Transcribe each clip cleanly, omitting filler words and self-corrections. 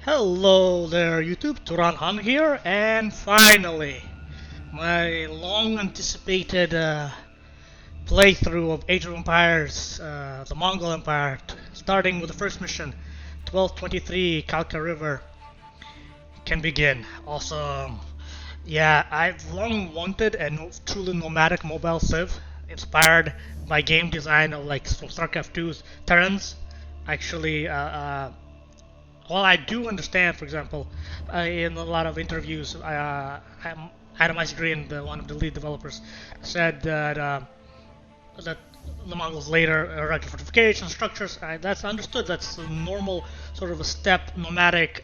Hello there, YouTube. Turan Han here, and finally, my long-anticipated playthrough of Age of Empires, the Mongol Empire, starting with the first mission, 1223 Kalka River, can begin. Also, yeah, I've long wanted a truly nomadic mobile civ, inspired by game design of like from StarCraft 2's Terrans. Actually, well, I do understand, for example, in a lot of interviews, Adam Green, one of the lead developers, said that the Mongols later erected fortification structures. That's understood. That's a normal sort of a steppe nomadic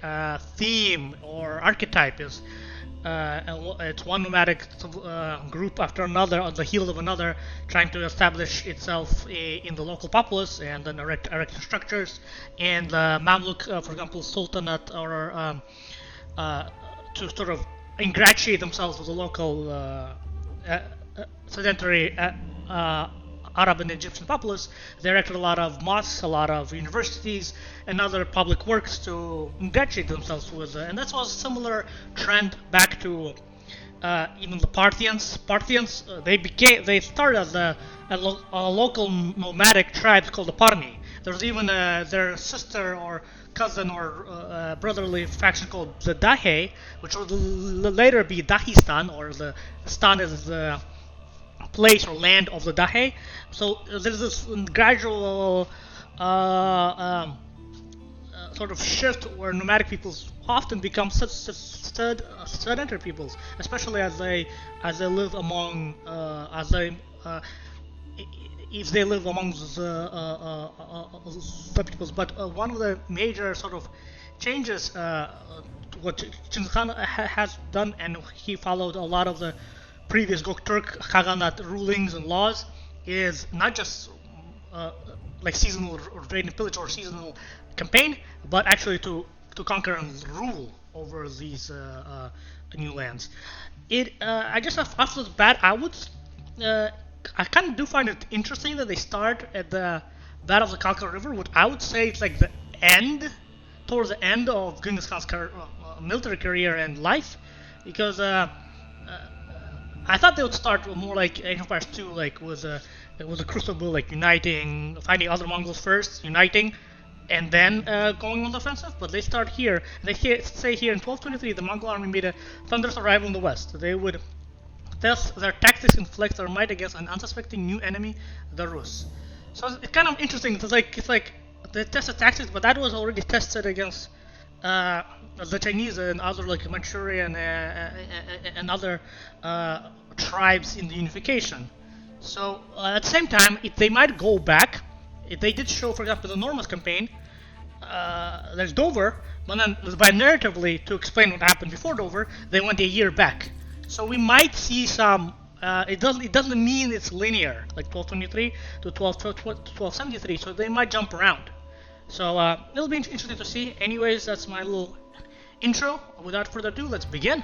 theme or archetype. Is it's one nomadic group after another on the heels of another, trying to establish itself in the local populace and then erect structures. And the Mamluk, for example, Sultanate, or to sort of ingratiate themselves with the local sedentary Arab and Egyptian populace, they erected a lot of mosques, a lot of universities, and other public works to ingratiate themselves with. And that was a similar trend back to even the Parthians. Parthians, they started as a local nomadic tribe called the Parni. There was even their sister or cousin or brotherly faction called the Dahe, which would later be Dahistan, or the Stan is the place or land of the Dahe. So there's this gradual sort of shift where nomadic peoples often become sedentary peoples, especially as they live among if they live among the peoples. But one of the major sort of changes what Genghis Khan has done, and he followed a lot of the previous Gokturk Khaganate rulings and laws, is not just like seasonal raid and pillage or seasonal campaign, but actually to conquer and rule over these new lands. I just after the bat, I kind of do find it interesting that they start at the Battle of the Kalka River, which I would say it's like the end, towards the end of Genghis Khan's military career and life, because I thought they would start more like Age of Empires 2, like with a crucible, like uniting, finding other Mongols first, uniting, and then going on the offensive. But they start here. They say here in 1223, the Mongol army made a thunderous arrival in the west. They would test their tactics and flex their might against an unsuspecting new enemy, the Rus. So it's kind of interesting. It's like they tested tactics, but that was already tested against the Chinese and other like Manchurian and other tribes in the unification. So at the same time, they might go back. They did show, for example, the Normus campaign. There's Dover, but then by narratively to explain what happened before Dover, they went a year back. So we might see some. It doesn't mean it's linear, like 1223 to 1273. So they might jump around. So it'll be interesting to see. Anyways, that's my little intro. Without further ado, let's begin.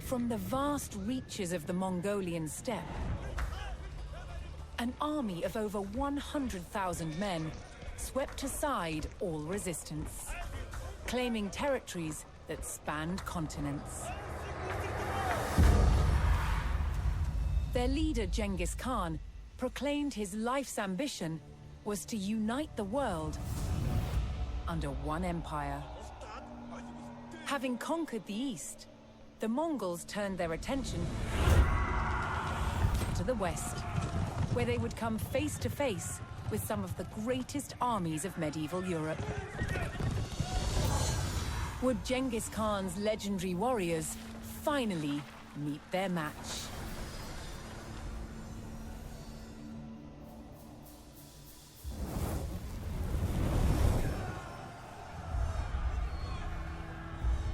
From the vast reaches of the Mongolian steppe, an army of over 100,000 men swept aside all resistance, claiming territories that spanned continents. Their leader, Genghis Khan, proclaimed his life's ambition was to unite the world under one empire. Having conquered the east, the Mongols turned their attention to the west, where they would come face to face with some of the greatest armies of medieval Europe. Would Genghis Khan's legendary warriors finally meet their match?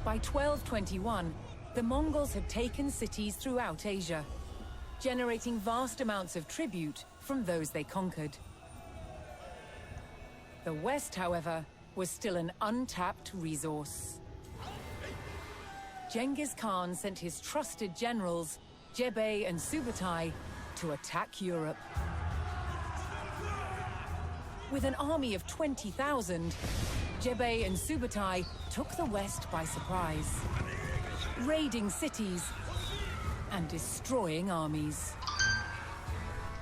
By 1221, the Mongols had taken cities throughout Asia, generating vast amounts of tribute from those they conquered. The West, however, was still an untapped resource. Genghis Khan sent his trusted generals, Jebei and Subutai, to attack Europe. With an army of 20,000, Jebei and Subutai took the West by surprise, raiding cities and destroying armies.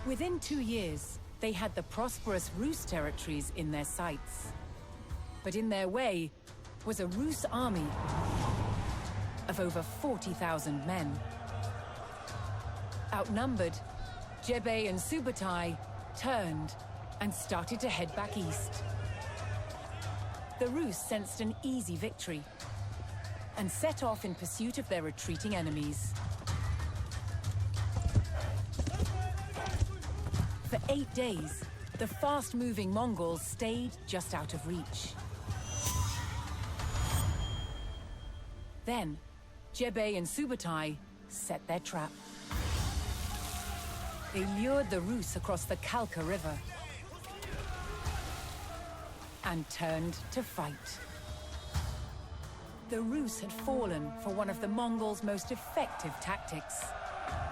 Within 2 years, they had the prosperous Rus territories in their sights. But in their way was a Rus army of over 40,000 men. Outnumbered, Jebei and Subutai turned and started to head back east. The Rus sensed an easy victory and set off in pursuit of their retreating enemies. For 8 days, the fast-moving Mongols stayed just out of reach. Then, Jebei and Subutai set their trap. They lured the Rus across the Kalka River and turned to fight. The Rus had fallen for one of the Mongols' most effective tactics,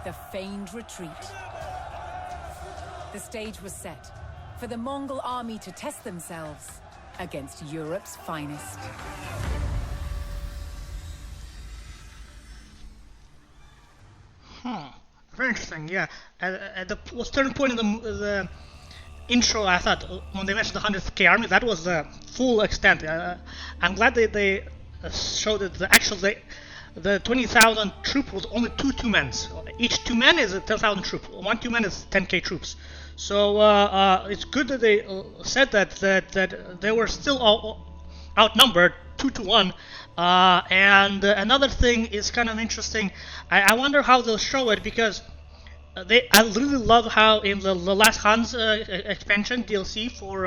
the feigned retreat. The stage was set for the Mongol army to test themselves against Europe's finest. Very interesting, yeah. At the certain point in the intro, I thought when they mentioned the 100K army, that was the full extent. I'm glad they showed that the 20,000 troop was only two 2-mens. Each 2-men is a 10,000 troop. One 2-men is 10K troops. So it's good that they said that they were still outnumbered 2-1. And another thing is kind of interesting. I wonder how they'll show it, because I really love how in the last Han's expansion DLC for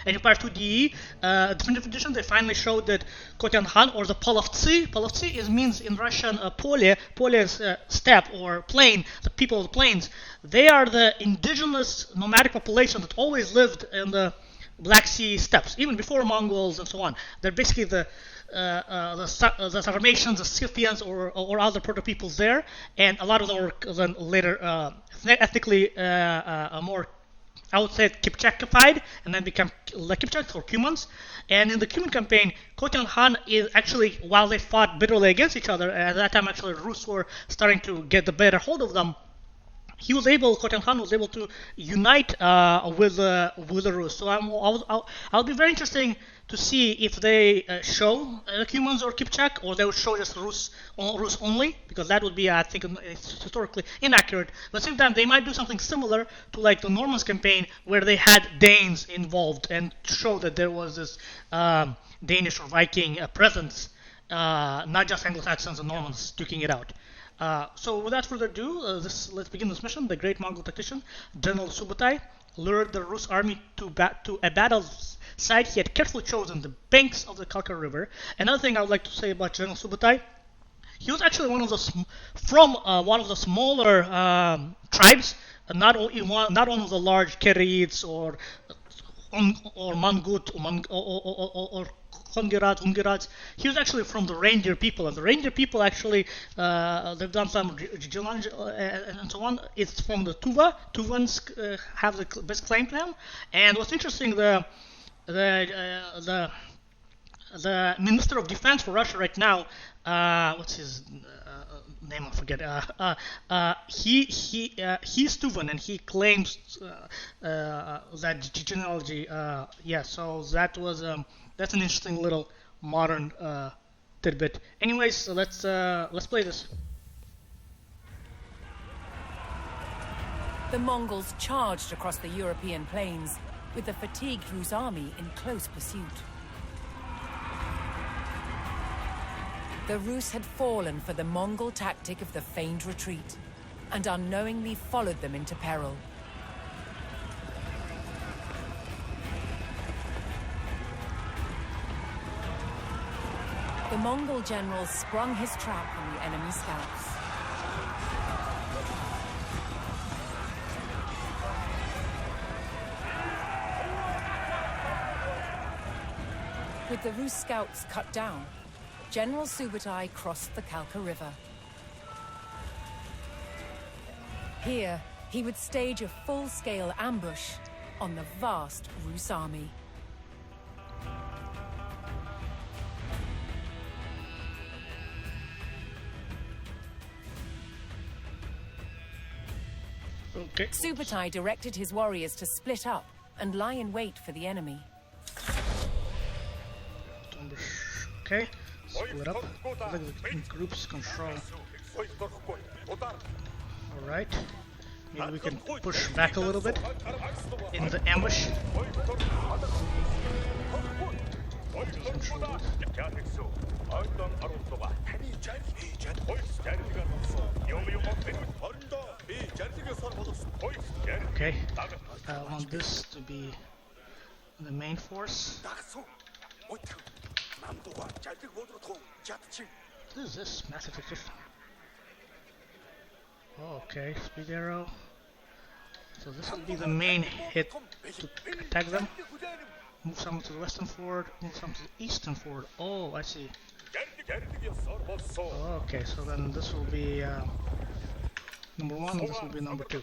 Age of Empires 2 DE definitive edition, they finally showed that Khotan Han, or the Polovtsi means in Russian pole is steppe or plain, the people of the plains. They are the indigenous nomadic population that always lived in the Black Sea steppes, even before Mongols and so on. They're basically the Sarmatians, the Scythians, or other proto-peoples there, and a lot of them were then later ethnically more, I would say, Kipchakified, and then become Kipchaks or Cumans. And in the Cuman campaign, Khotan Han is actually, while they fought bitterly against each other, at that time actually the Rus were starting to get the better hold of them. Khotan Han was able to unite with the Rus. So I'll be very interesting to see if they show Cumans or Kipchak, or they would show just Rus only, because that would be, I think, historically inaccurate. But at the same time, they might do something similar to like the Normans campaign, where they had Danes involved and show that there was this Danish or Viking presence, not just Anglo-Saxons and Normans duking it out. So without further ado, let's begin this mission. The great Mongol tactician, General Subutai, lured the Rus army to a battle site he had carefully chosen, the banks of the Kalka River. Another thing I would like to say about General Subutai, he was actually one of the smaller tribes, not one of the large Kerids or Mangut or Hungirats. He was actually from the reindeer people, and the reindeer people actually they've done some genealogy and so on. It's from the Tuva. Tuvans have the best claim to him. And what's interesting, the Minister of Defense for Russia right now, what's his name? I forget. He's Tuvan, and he claims that genealogy. So that was that's an interesting little modern tidbit. Anyways, so let's play this. The Mongols charged across the European plains, with the fatigued Rus army in close pursuit. The Rus had fallen for the Mongol tactic of the feigned retreat, and unknowingly followed them into peril. The Mongol general sprung his trap on the enemy scouts. With the Rus scouts cut down, General Subutai crossed the Kalka River. Here, he would stage a full-scale ambush on the vast Rus army. Okay. Subutai directed his warriors to split up and lie in wait for the enemy. Okay, split up. In groups control. Alright. Maybe we can push back a little bit in the ambush. Okay, I want this to be the main force. What is this? Massive exhaustion. Oh, okay, speed arrow. So this will be the main hit to attack them. Move some to the western ford, move some to the eastern ford. Oh, I see. Okay, so then this will be number 1 and this will be number 2.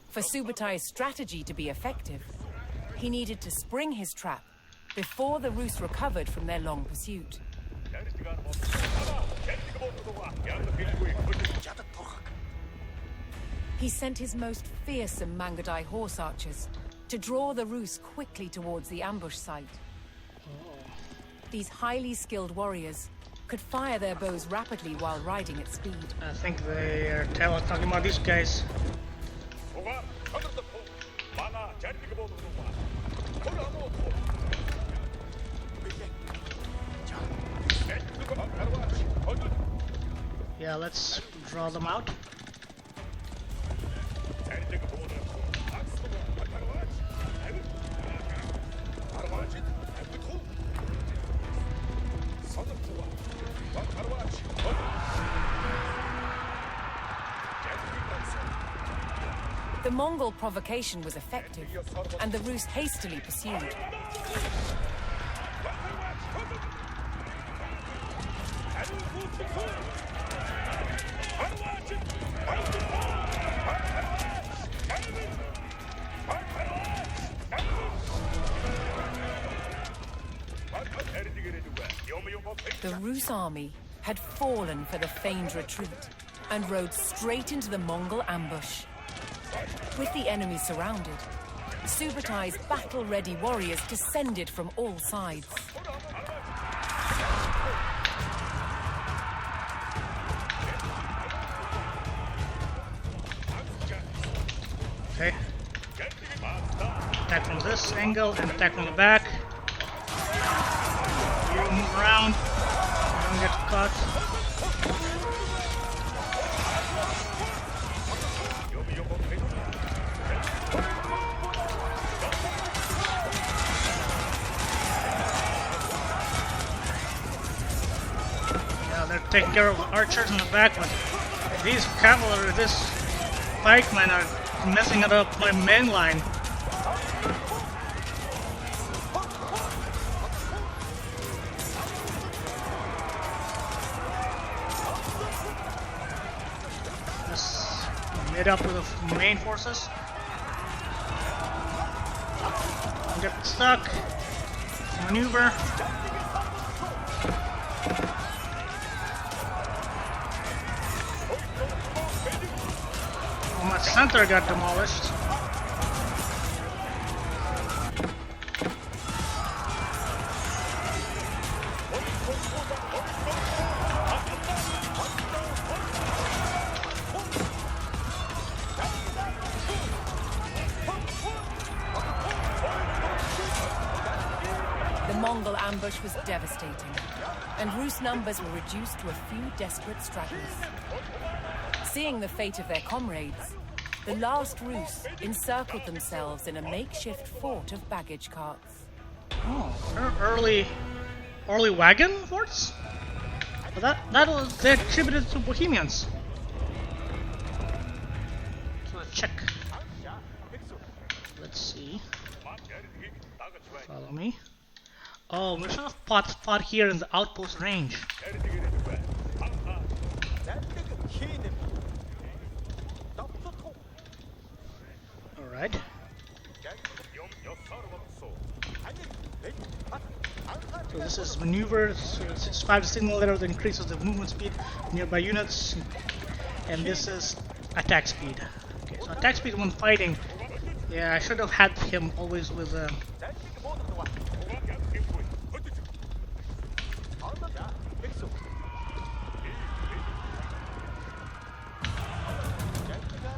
For Subutai's strategy to be effective, he needed to spring his trap before the Rus recovered from their long pursuit. He sent his most fearsome Mangadai horse archers to draw the Rus quickly towards the ambush site. These highly skilled warriors could fire their bows rapidly while riding at speed. I think they are talking about these guys. Yeah, let's draw them out. The Mongol provocation was effective, and the Rus hastily pursued. The Rus army had fallen for the feigned retreat and rode straight into the Mongol ambush. With the enemy surrounded, Subutai's battle-ready warriors descended from all sides. Okay. Attack from this angle and attack from the back. You move around. Don't get caught. They're taking care of the archers in the back, but these cavalry, this pikemen are messing it up my main line. Just made up with the main forces. Get stuck. Maneuver. My center got demolished. The Mongol ambush was devastating, and Rus numbers were reduced to a few desperate stragglers. Seeing the fate of their comrades, the last Rus encircled themselves in a makeshift fort of baggage carts. Oh, early wagon forts? But they attributed to Bohemians. So let's check. Let's see. Follow me. Oh, we should have fought here in the outpost range. Alright. So this is maneuver, so it's 5 signal letter that increases the movement speed nearby units. And this is attack speed. Okay, so attack speed when fighting. Yeah, I should have had him always with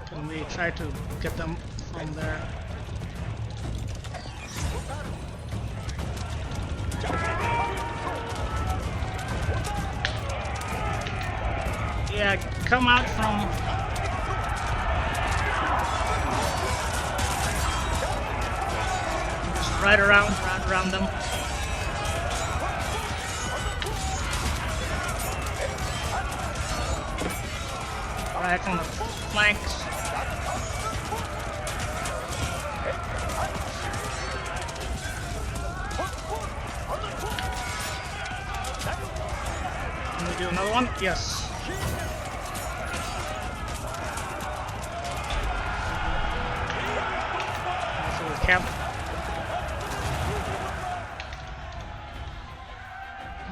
Can we try to get them from there? Yeah, come out from... Just right around them. Right on the flanks. Can we do another one? Yes. Camp.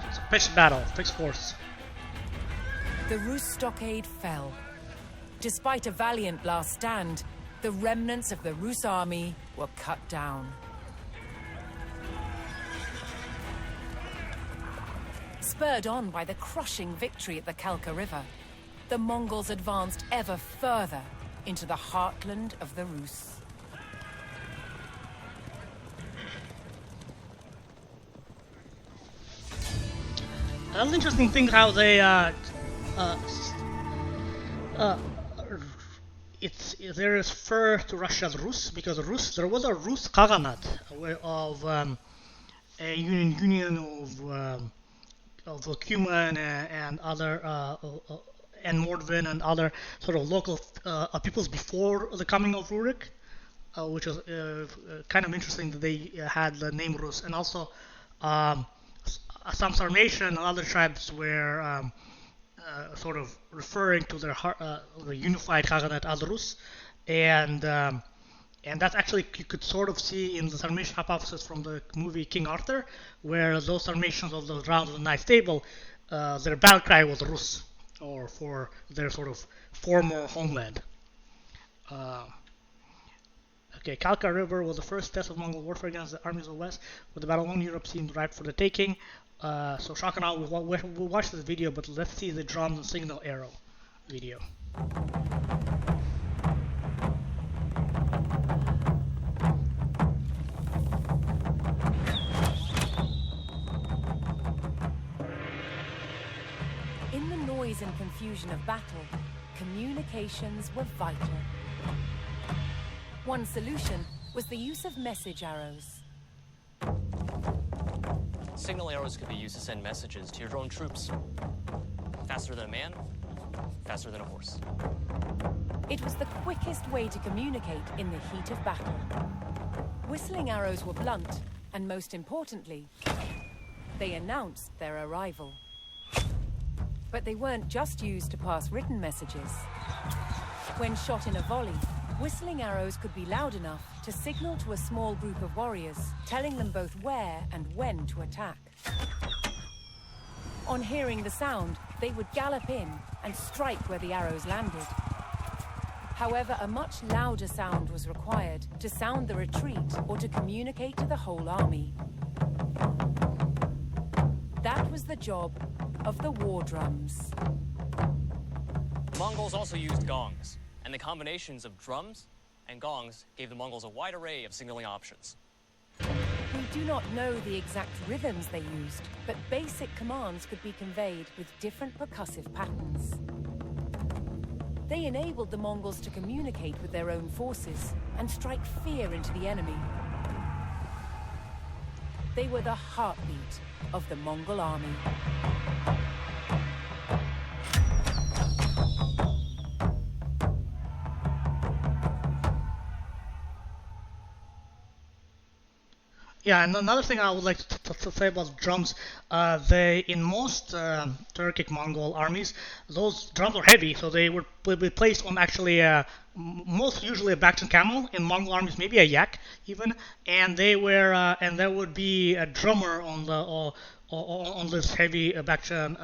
It's a fixed battle, fixed force. The Rus stockade fell. Despite a valiant last stand, the remnants of the Rus army were cut down. Spurred on by the crushing victory at the Kalka River, the Mongols advanced ever further into the heartland of the Rus. An interesting thing how they they refer to Russia as Rus because there was a Rus Khaganate of a union of Cuman and other and Mordvin and other sort of local peoples before the coming of Rurik, which was kind of interesting that they had the name Rus, and also some Sarmatian and other tribes were sort of referring to their the unified Khaganate as Rus, and that's actually you could sort of see in the Sarmatian hypothesis from the movie King Arthur, where those Sarmatians of the round of the Knight's Table, their battle cry was Rus, or for their sort of former homeland. Okay, Kalka River was the first test of Mongol warfare against the armies of the West, with the battle along Europe seemed ripe for the taking. So Shock and I will watch this video, but let's see the drums and signal arrow video. In the noise and confusion of battle, communications were vital. One solution was the use of message arrows. Signal arrows could be used to send messages to your drone troops. Faster than a man, faster than a horse. It was the quickest way to communicate in the heat of battle. Whistling arrows were blunt, and most importantly, they announced their arrival. But they weren't just used to pass written messages. When shot in a volley, whistling arrows could be loud enough to signal to a small group of warriors, telling them both where and when to attack. On hearing the sound, they would gallop in and strike where the arrows landed. However, a much louder sound was required to sound the retreat or to communicate to the whole army. That was the job of the war drums. The Mongols also used gongs, and the combinations of drums and gongs gave the Mongols a wide array of signaling options. We do not know the exact rhythms they used, but basic commands could be conveyed with different percussive patterns. They enabled the Mongols to communicate with their own forces and strike fear into the enemy. They were the heartbeat of the Mongol army. Yeah, and another thing I would like to say about drums, they in most Turkic Mongol armies, those drums are heavy, so they would be placed on actually most usually a Bactrian camel. In Mongol armies, maybe a yak even, and they were and there would be a drummer on the on this heavy Bactrian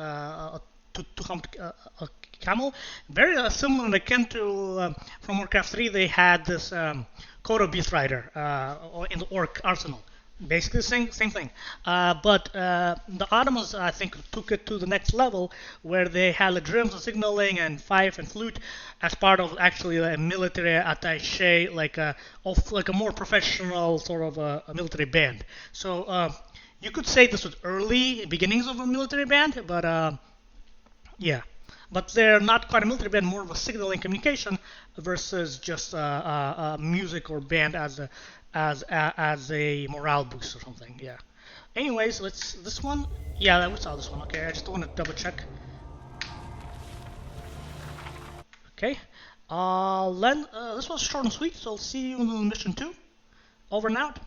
camel. Very similar akin to from Warcraft 3, they had this Koro Beast Rider in the Orc arsenal. Basically, same thing. But the Ottomans, I think, took it to the next level, where they had the drums and signaling and fife and flute as part of actually a military attaché, like a more professional sort of a military band. So you could say this was early beginnings of a military band, but yeah. But they're not quite a military band, more of a signaling communication versus just music or band as a morale boost or something. Yeah. Anyways, let's this one. Yeah, we saw this one. Okay, I just want to double check. Okay. Then this was short and sweet. So I'll see you in mission 2. Over and out.